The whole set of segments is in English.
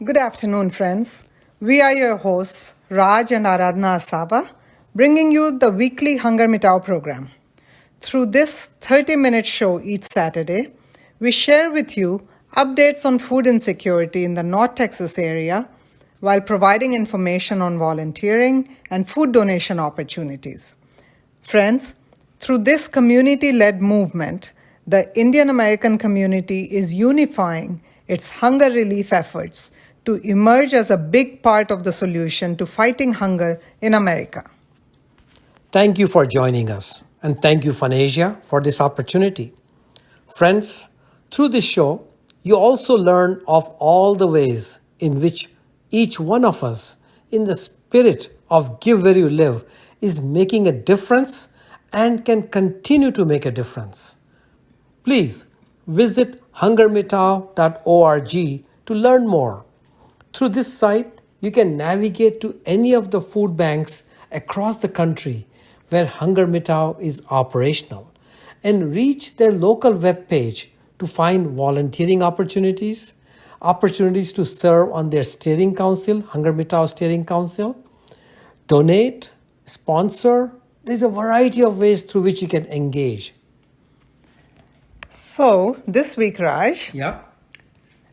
Good afternoon, friends. We are your hosts, Raj and Aradhna Asava, bringing you the weekly HungerMitao program. Through this 30-minute show each Saturday, we share with you updates on food insecurity in the North Texas area while providing information on volunteering and food donation opportunities. Friends, through this community-led movement, the Indian American community is unifying its hunger relief efforts to emerge as a big part of the solution to fighting hunger in America. Thank you for joining us, and thank you, Fanasia, for this opportunity. Friends, through this show, you also learn of all the ways in which each one of us, in the spirit of Give Where You Live, is making a difference and can continue to make a difference. Please visit HungerMitao.org to learn more. Through this site, you can navigate to any of the food banks across the country where HungerMitao is operational and reach their local web page to find volunteering opportunities, opportunities to serve on their steering council, HungerMitao Steering Council, donate, sponsor. There's a variety of ways through which you can engage. So, this week, Raj, Yeah.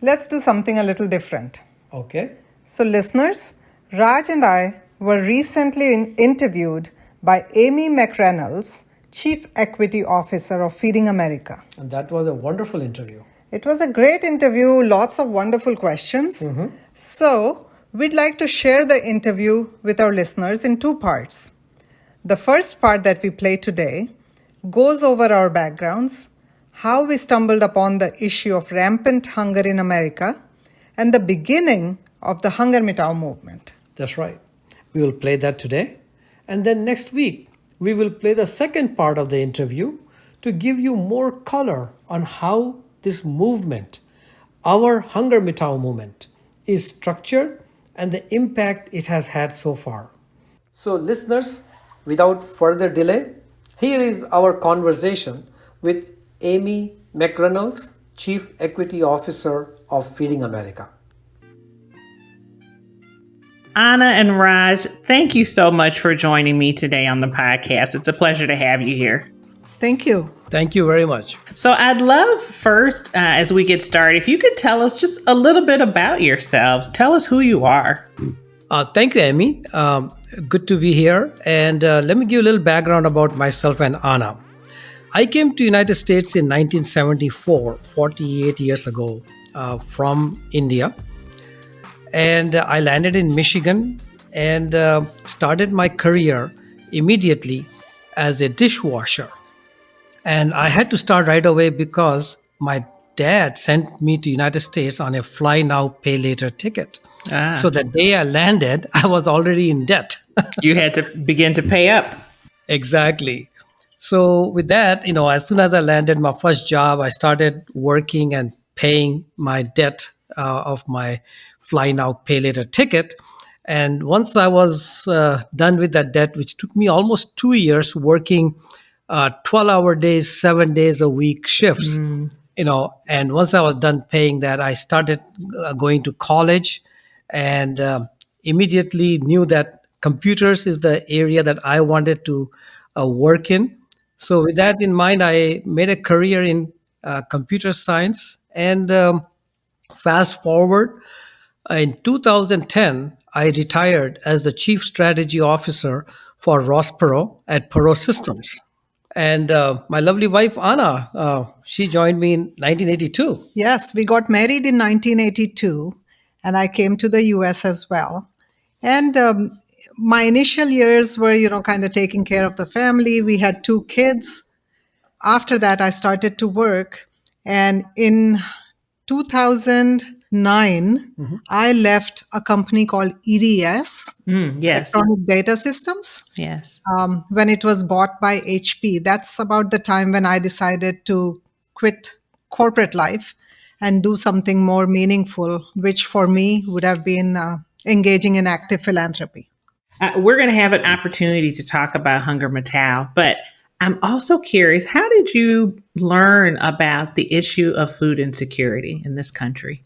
let's do something a little different. Okay. So, listeners, Raj and I were recently interviewed by Amy McReynolds, Chief Equity Officer of Feeding America. And that was a wonderful interview. It was a great interview, lots of wonderful questions. So, we'd like to share the interview with our listeners in two parts. The first part that we play today goes over our backgrounds, how we stumbled upon the issue of rampant hunger in America, and the beginning of the HungerMitao movement. That's right. We will play that today. And then next week, we will play the second part of the interview to give you more color on how this movement, our HungerMitao movement, is structured and the impact it has had so far. So, listeners, without further delay, here is our conversation with Amy McReynolds, Chief Equity Officer of Feeding America. Anna and Raj, thank you so much for joining me today on the podcast. It's a pleasure to have you here. Thank you. Thank you very much. So I'd love first, as we get started, if you could tell us just a little bit about yourselves. Tell us who you are. Thank you, Amy. Good to be here. And let me give you a little background about myself and Anna. I came to United States in 1974, 48 years ago, from India. And I landed in Michigan and started my career immediately as a dishwasher. And I had to start right away because my dad sent me to United States on a fly now, pay later ticket. So the day I landed, I was already in debt. You had to begin to pay up. Exactly. So with that, as soon as I landed my first job, I started working and paying my debt of my fly now, pay later ticket. And once I was done with that debt, which took me almost 2 years working 12-hour days, 7 days a week shifts, and once I was done paying that, I started going to college and immediately knew that computers is the area that I wanted to work in. So with that in mind, I made a career in computer science. And fast forward, in 2010, I retired as the Chief Strategy Officer for Rospero at Perot Systems. And my lovely wife, Anna, she joined me in 1982. Yes, we got married in 1982, and I came to the US as well. And my initial years were, kind of taking care of the family. We had 2 kids. After that, I started to work. And in 2009, I left a company called EDS, Yes. Electronic Data Systems, Yes. when it was bought by HP. That's about the time when I decided to quit corporate life and do something more meaningful, which for me would have been engaging in active philanthropy. We're going to have an opportunity to talk about HungerMitao, but I'm also curious, how did you learn about the issue of food insecurity in this country?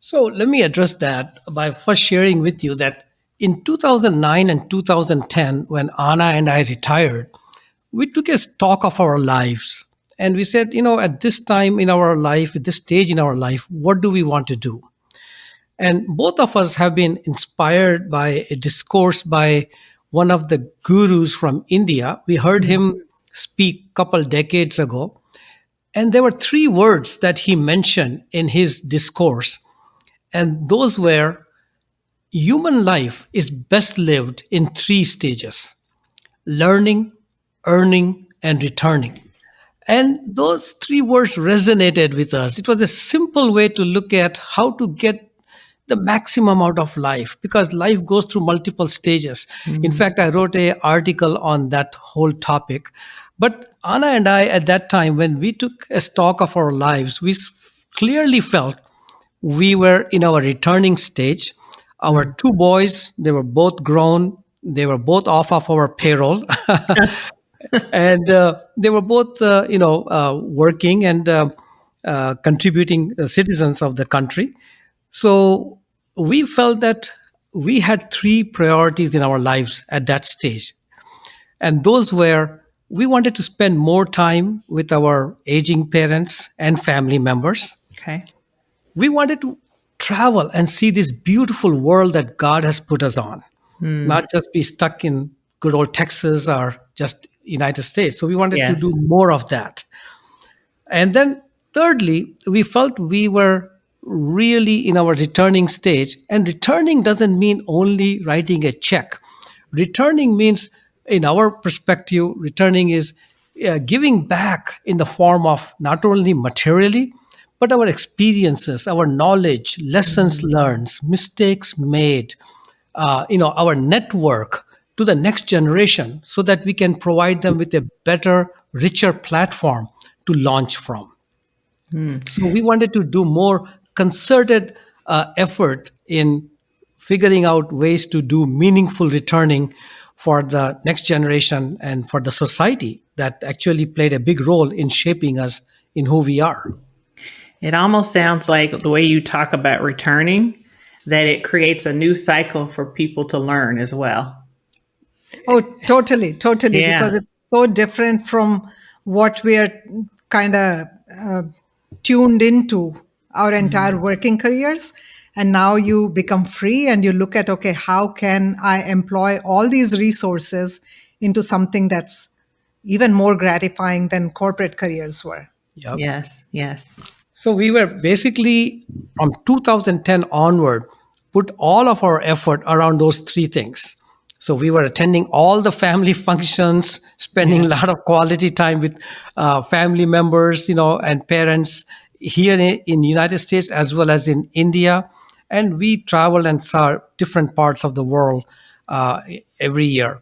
So let me address that by first sharing with you that in 2009 and 2010, when Anna and I retired, we took a stock of our lives. And we said, at this time in our life, at this stage in our life, what do we want to do? And both of us have been inspired by a discourse by one of the gurus from India. We heard him speak a couple decades ago. And there were three words that he mentioned in his discourse. And those were human life is best lived in three stages: learning, earning, and returning. And those three words resonated with us. It was a simple way to look at how to get the maximum out of life, because life goes through multiple stages. In fact, I wrote an article on that whole topic. But Anna and I, at that time, when we took a stock of our lives, we clearly felt we were in our returning stage. Our two boys, they were both grown. They were both off of our payroll. And they were both, working and contributing citizens of the country. So we felt that we had three priorities in our lives at that stage. And those were, we wanted to spend more time with our aging parents and family members. Okay. We wanted to travel and see this beautiful world that God has put us on, not just be stuck in good old Texas or just United States. So we wanted to do Yes. more of that. And then, thirdly, we felt we were really in our returning stage. And returning doesn't mean only writing a check. Returning means, in our perspective, returning is giving back in the form of not only materially, but our experiences, our knowledge, lessons learned, mistakes made, our network to the next generation, so that we can provide them with a better, richer platform to launch from. So we wanted to do more concerted effort in figuring out ways to do meaningful returning for the next generation and for the society that actually played a big role in shaping us in who we are. It almost sounds like the way you talk about returning, that it creates a new cycle for people to learn as well. Oh, totally, totally, Yeah. because it's so different from what we are kind of tuned into our entire working careers. And now you become free and you look at, okay, how can I employ all these resources into something that's even more gratifying than corporate careers were? Yep. Yes. Yes. So we were basically from 2010 onward, put all of our effort around those three things. So we were attending all the family functions, spending a lot of quality time with family members, and parents here in United States as well as in India. And we traveled and saw different parts of the world every year.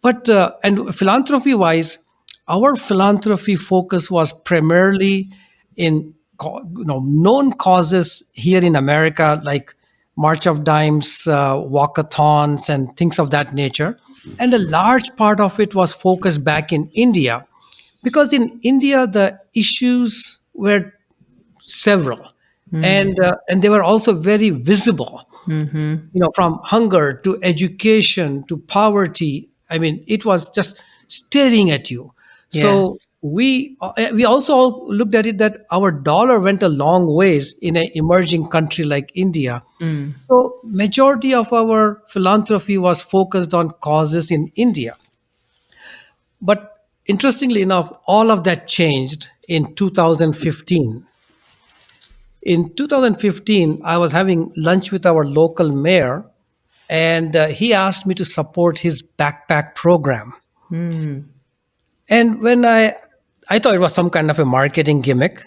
But and philanthropy wise, our philanthropy focus was primarily in known causes here in America, like March of Dimes, walkathons, and things of that nature. And a large part of it was focused back in India, because in India the issues were several, and they were also very visible. From hunger to education to poverty. I mean, it was just staring at you. So Yes. we also looked at it that our dollar went a long ways in an emerging country like India. So majority of our philanthropy was focused on causes in India. But interestingly enough, all of that changed in 2015. In 2015, I was having lunch with our local mayor, and he asked me to support his backpack program. And when I thought it was some kind of a marketing gimmick.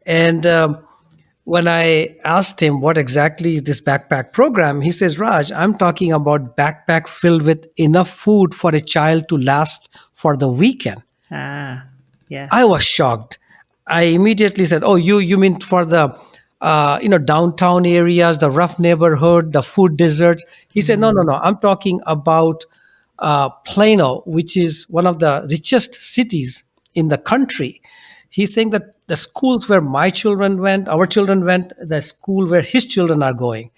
And when I asked him what exactly is this backpack program, he says, Raj, I'm talking about backpack filled with enough food for a child to last for the weekend. Ah. Yes. I was shocked. I immediately said, "Oh, you mean for the downtown areas, the rough neighborhood, the food deserts?" He said, "No, no, no. I'm talking about Plano, which is one of the richest cities in the country." He's saying that the schools where my children went, our children went, the school where his children are going.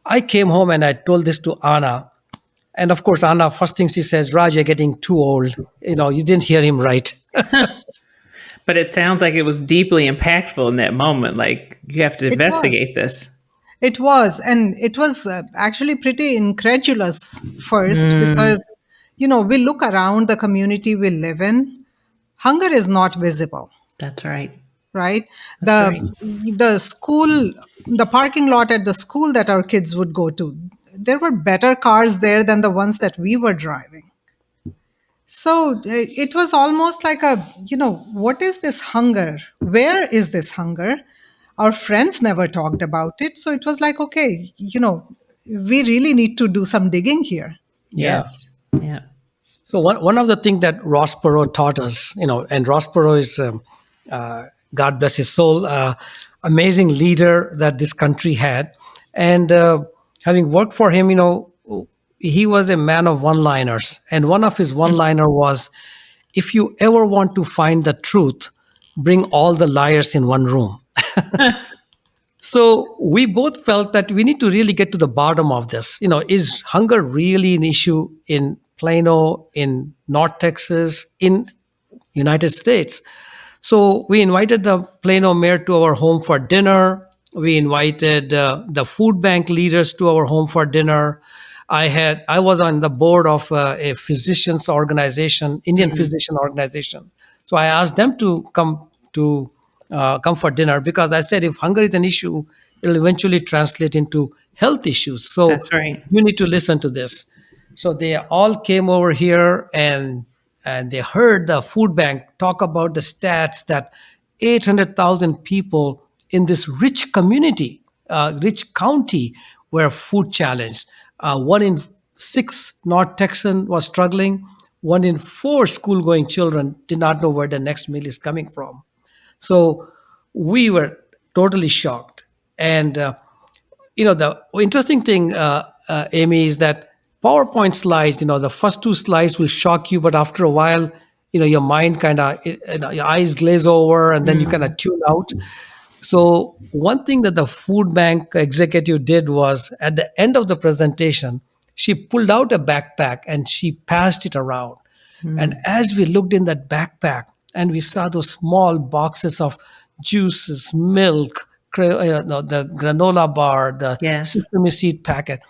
I came home and I told this to Anna. And of course, Anna, first thing she says, Raj, you're getting too old. You didn't hear him right. But it sounds like it was deeply impactful in that moment. Like, you have to It was. investigate this. It was. And it was actually pretty incredulous first because, we look around the community we live in, hunger is not visible. That's right. Right? That's The school, the parking lot at the school that our kids would go to, there were better cars there than the ones that we were driving. So it was almost like what is this hunger? Where is this hunger? Our friends never talked about it. So it was like, okay, we really need to do some digging here. Yeah. Yes. Yeah. So one of the things that Ross Perot taught us, and Ross Perot is, God bless his soul, amazing leader that this country had. And having worked for him, he was a man of one-liners. And one of his one-liner was, if you ever want to find the truth, bring all the liars in one room. So we both felt that we need to really get to the bottom of this. Is hunger really an issue in Plano, in North Texas, in United States? So we invited the Plano mayor to our home for dinner. We invited the food bank leaders to our home for dinner. I was on the board of a physicians organization, Indian physician organization. So I asked them to come for dinner because I said if hunger is an issue, it'll eventually translate into health issues. So That's right. you need to listen to this. So they all came over here and they heard the food bank talk about the stats that 800,000 people in this rich community, rich county, were food challenged. 1 in 6 North Texan was struggling. 1 in 4 school-going children did not know where the next meal is coming from. So we were totally shocked. And, the interesting thing, Amy, is that PowerPoint slides, the first 2 slides will shock you, but after a while, your mind kind of, your eyes glaze over and then you kind of tune out. So one thing that the food bank executive did was at the end of the presentation, she pulled out a backpack and she passed it around. And as we looked in that backpack and we saw those small boxes of juices, milk, the granola bar, the Yes. sesame seed packet,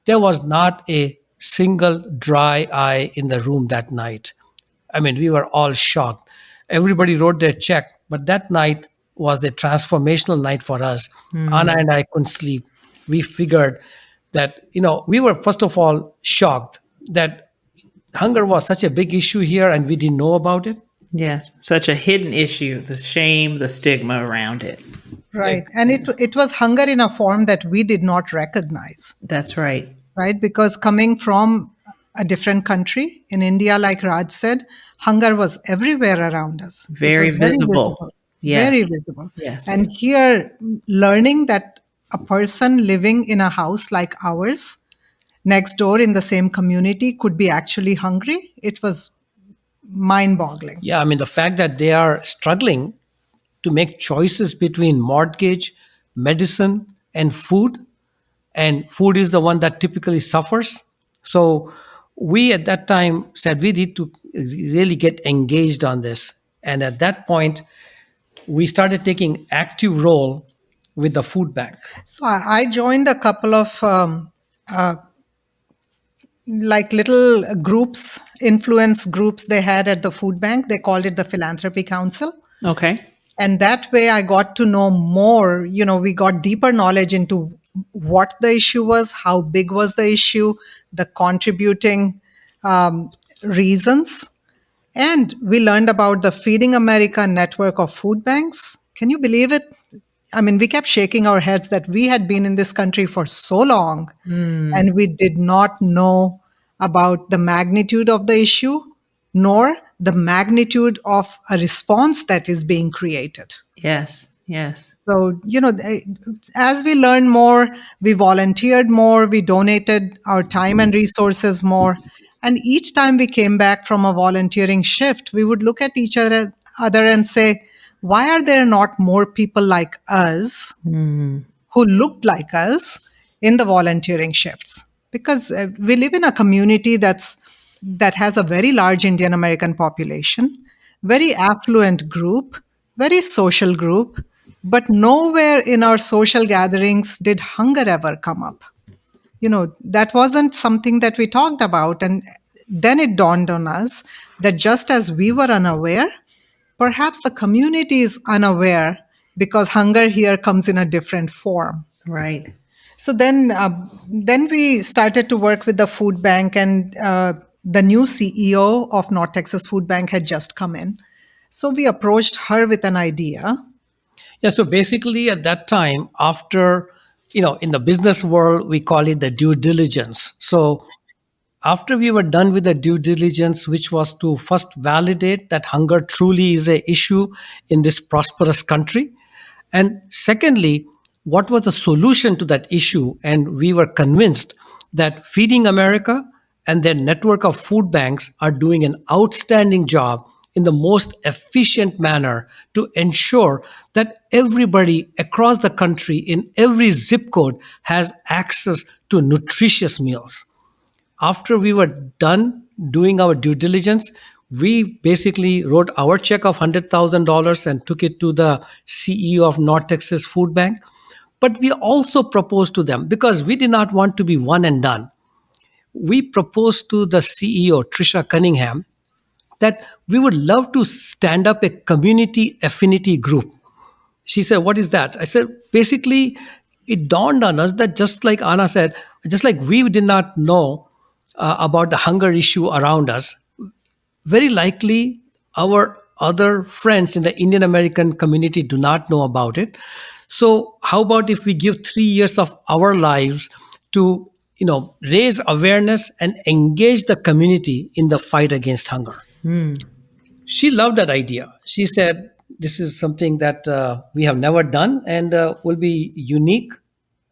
there was not a single dry eye in the room that night. I mean, we were all shocked. Everybody wrote their check, but that night was a transformational night for us. Anna and I couldn't sleep. We figured that, we were first of all shocked that hunger was such a big issue here and we didn't know about it. Yes. Such a hidden issue, the shame, the stigma around it. Right. And it was hunger in a form that we did not recognize. That's right. Right? Because coming from a different country in India, like Raj said, hunger was everywhere around us. It Very was visible. Yes. Very visible. Yes. And here, learning that a person living in a house like ours, next door in the same community, could be actually hungry, it was mind-boggling. Yeah, I mean, the fact that they are struggling to make choices between mortgage, medicine, and food is the one that typically suffers. So we at that time said we need to really get engaged on this. And at that point, we started taking active role with the food bank. So I joined a couple of like little groups, influence groups they had at the food bank. They called it the Philanthropy Council. Okay. And that way I got to know more, we got deeper knowledge into what the issue was, how big was the issue, the contributing reasons. And we learned about the Feeding America network of food banks. Can you believe it? I mean, we kept shaking our heads that we had been in this country for so long and we did not know about the magnitude of the issue, nor the magnitude of a response that is being created. Yes. Yes. So, as we learned more, we volunteered more, we donated our time and resources more. And each time we came back from a volunteering shift, we would look at each other and say, why are there not more people like us who looked like us in the volunteering shifts? Because we live in a community that has a very large Indian American population, very affluent group, very social group, but nowhere in our social gatherings did hunger ever come up. That wasn't something that we talked about. And then it dawned on us that just as we were unaware, perhaps the community is unaware because hunger here comes in a different form. Right. So then we started to work with the food bank, and the new CEO of North Texas Food Bank had just come in. So we approached her with an idea. Yeah, so basically at that time, after, in the business world, we call it the due diligence. So after we were done with the due diligence, which was to first validate that hunger truly is an issue in this prosperous country, and secondly, what was the solution to that issue? And we were convinced that Feeding America and their network of food banks are doing an outstanding job in the most efficient manner to ensure that everybody across the country in every zip code has access to nutritious meals. After we were done doing our due diligence, we basically wrote our check of $100,000 and took it to the CEO of North Texas Food Bank. But we also proposed to them, because we did not want to be one and done. We proposed to the CEO, Trisha Cunningham, that we would love to stand up a community affinity group. She said, "What is that?" I said, basically, it dawned on us that just like Anna said, just like we did not know about the hunger issue around us, very likely our other friends in the Indian American community do not know about it. So how about if we give 3 years of our lives to raise awareness and engage the community in the fight against hunger? She loved that idea. She said, this is something that we have never done and will be unique.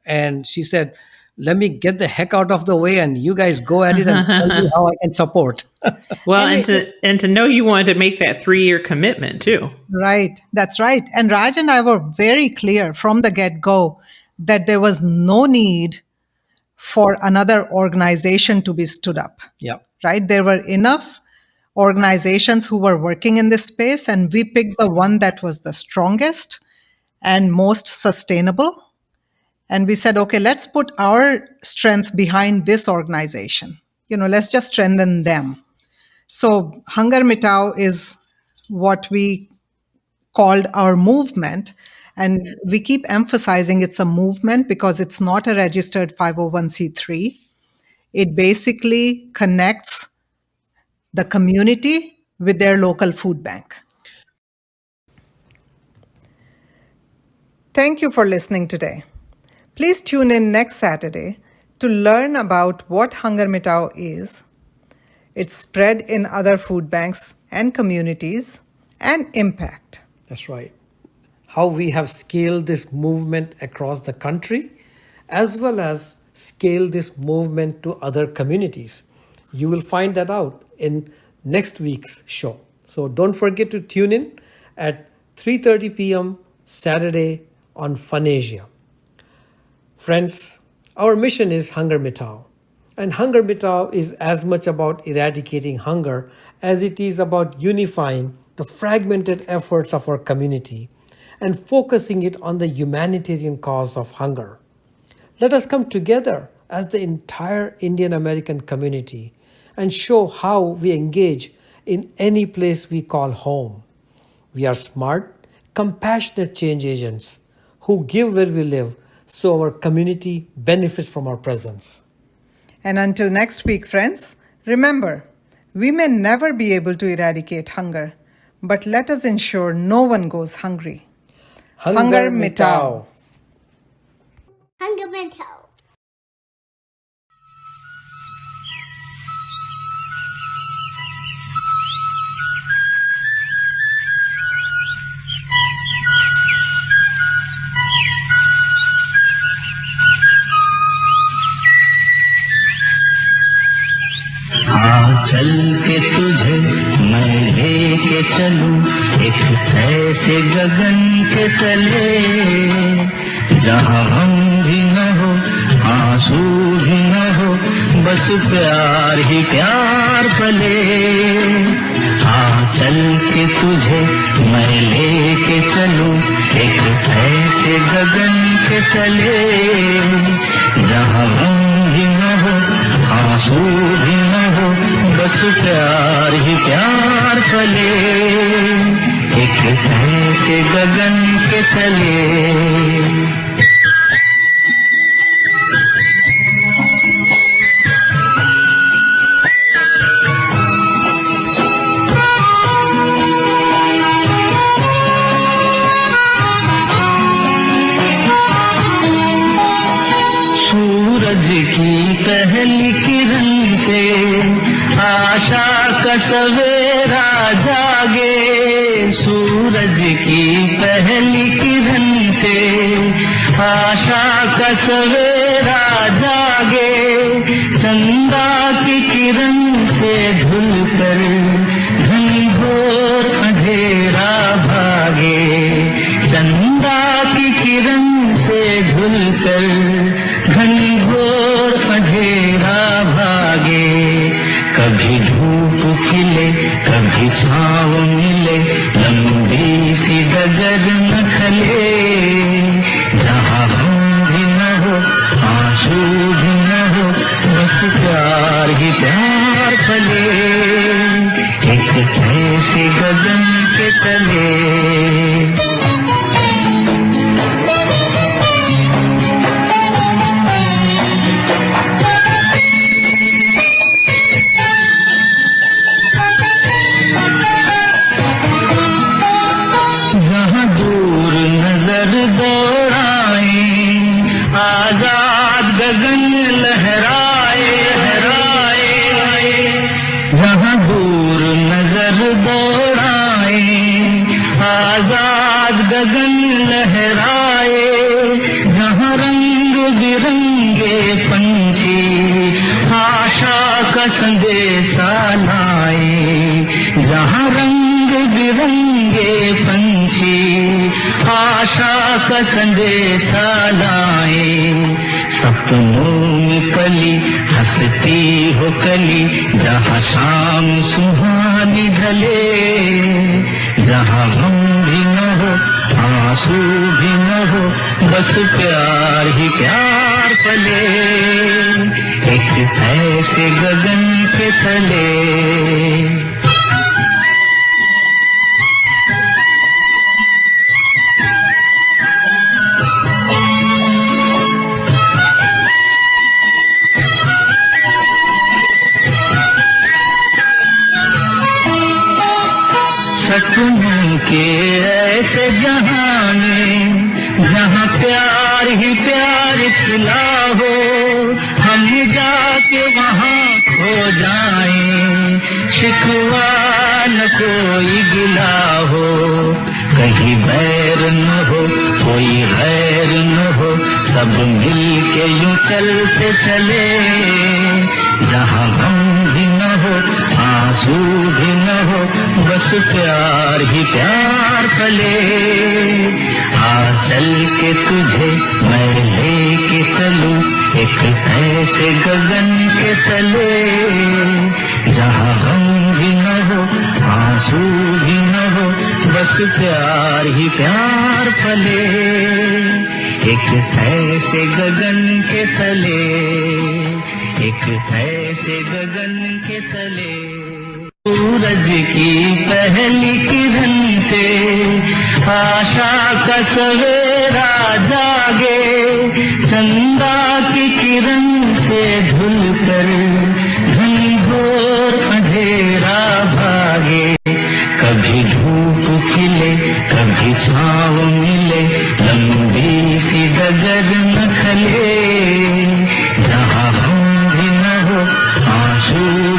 And she said, let me get the heck out of the way and you guys go at it and tell me how I can support. Well, and to know you wanted to make that 3-year commitment too. Right. That's right. And Raj and I were very clear from the get-go that there was no need for another organization to be stood up. Yeah. Right. There were enough organizations who were working in this space, and we picked the one that was the strongest and most sustainable. And we said, okay, let's put our strength behind this organization. Let's just strengthen them. So HungerMitao is what we called our movement. And we keep emphasizing it's a movement because it's not a registered 501c3. It basically connects the community with their local food bank. Thank you for listening today. Please tune in next Saturday to learn about what HungerMitao is, its spread in other food banks and communities, and impact. That's right. How we have scaled this movement across the country, as well as scale this movement to other communities. You will find that out in next week's show. So don't forget to tune in at 3:30 p.m. Saturday on Funasia. Friends, our mission is HungerMitao. And HungerMitao is as much about eradicating hunger as it is about unifying the fragmented efforts of our community and focusing it on the humanitarian cause of hunger. Let us come together as the entire Indian American community and show how we engage in any place we call home. We are smart, compassionate change agents who give where we live so our community benefits from our presence. And until next week, friends, remember, we may never be able to eradicate hunger, but let us ensure no one goes hungry. HungerMitao. HungerMitao. चल के तुझे मैं लेके चलूं एक ऐसे गगन के तले जहाँ हम भी न हो, आंसू भी न हो, बस प्यार ही प्यार पले। हाँ चल के तुझे मैं लेके चलूं एक ऐसे गगन के तले जहाँ हम भी न हो, आंसू भी न हो, बस प्यार ही प्यार पले। एक ऐसे गगन के तले। सूरज की पहली किरण से आशा का सवेरा जागे। सूरज की पहली किरण से आशा का सवेरा जागे। चंदा की किरण से ढलकर घनघोर अंधेरा भागे। चंदा की किरण से ढलकर घनघोर अंधेरा भागे। कभी धूप खिले कभी छाँव मिले, लंबी सी डगर न खले जहाँ हम भी न हो, आंसू भी न हो, बस प्यार ही प्यार पले। एक ऐसे गगन के तले। आजाद गगन लहराए लहराए, जहाँ दूर नजर दौड़ाए। आजाद गगन लहराए, जहाँ रंग बिरंगे पंछी आशा का संदेशा लाए। जहाँ रंग बिरंगे पंछी आशा का संदेशा लाए। सपनों में पली हंसती हो कली, जहाँ शाम सुहानी ढले। जहाँ हम भी न हो, आंसू भी न हो, बस प्यार ही प्यार पले। एक ऐसे गगन के तले। सपनों के ऐसे जहां में जहाँ प्यार ही प्यार खिला हो, हम जाके वहाँ खो जाएं। शिकवा न कोई गिला हो, कहीं बैर न हो, कोई गैर न हो, सब मिल के यूं चलते चले। जहाँ हम भी न हो, आंसू भी न हो, बस प्यार ही प्यार पले। आ चल के तुझे मैं लेके चलूं एक ऐसे गगन के तले जहाँ हम भी न हो, आंसू भी न हो, बस प्यार ही प्यार पले। एक ऐसे गगन के तले, एक ऐसे गगन के तले। सूरज की पहली किरण से आशा का सवेरा जागे। चंदा की किरण से ढलकर घनघोर अंधेरा भागे। कभी धूप खिले कभी छाँव मिले, लंबी सी डगर न खले जहाँ हम भी न हो, आंसू